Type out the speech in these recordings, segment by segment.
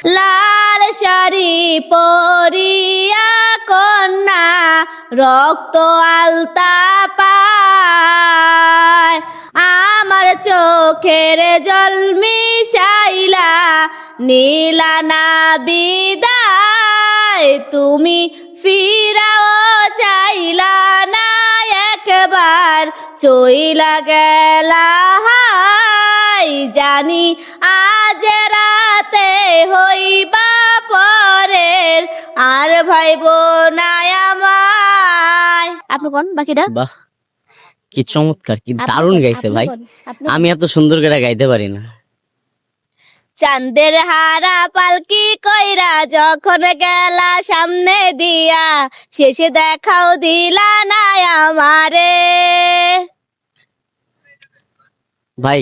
লাল শাড়ি পরিয়া কন্যা রক্ত আলতা পায়, আমার চোখের জল মিশাইলা নীলা না বিদায়, তুমি ফিরাও চাইলা না একবার চইলা গেলা হাই, জানি আজ রাতে হইবা পরের আর ভাইব না আমায়। আপনি কোন বাকিটা? বাহ, কি চমৎকার, কি দারুণ গাইছে ভাই। আপনি আমি এত সুন্দর করে গাইতে পারি না। চাঁদের হারা পালকি কইরা যখন গেলা সামনে দিয়া, শেষে দেখাও দিলা না আমারে। ভাই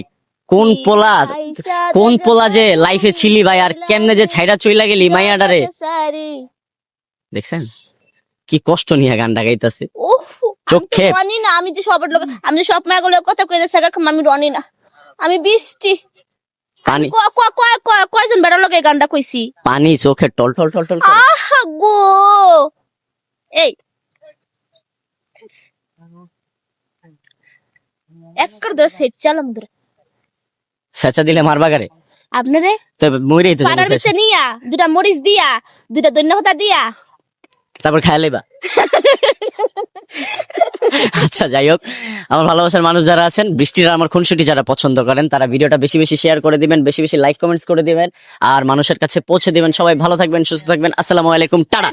কোন পোলা যে লাইফে ছিলি ভাই, আর কেমনে যে ছাইরা চইলা গেলি মাইয়াডারে, দেখছেন কি কষ্ট নিয়ে গানটা গাইতাছে। চোখে রনি না, আমি যে সবার লোক, আমি যে সব মাগুলো কথা কই যাচ্ছে, আমি রনি না, আমি বৃষ্টি। পানি কয়জন বেড়া লোক এই গানটা কইছি? পানি চোখে টল টল টল টল করে। আহা গো, এই একর ধরে সেট চালাম ধরে সেচা দিলে মারবা গারে আপনারে তো মইরেই তো পাড়ার ভিতরে নিয়া দুটা মরিচ দিয়া দুটা ধন্যবাদ দিয়া তারপর খাই লইবা। আচ্ছা যাই হোক, আমার ভালোবাসার মানুষ যারা আছেন, বৃষ্টির আর আমার খুনসুটি যারা পছন্দ করেন, তারা ভিডিওটা বেশি বেশি শেয়ার করে দিবেন, বেশি বেশি লাইক কমেন্টস করে দিবেন, আর মানুষের কাছে পৌঁছে দিবেন। সবাই ভালো থাকবেন, সুস্থ থাকবেন। আসসালামু আলাইকুম, টাটা।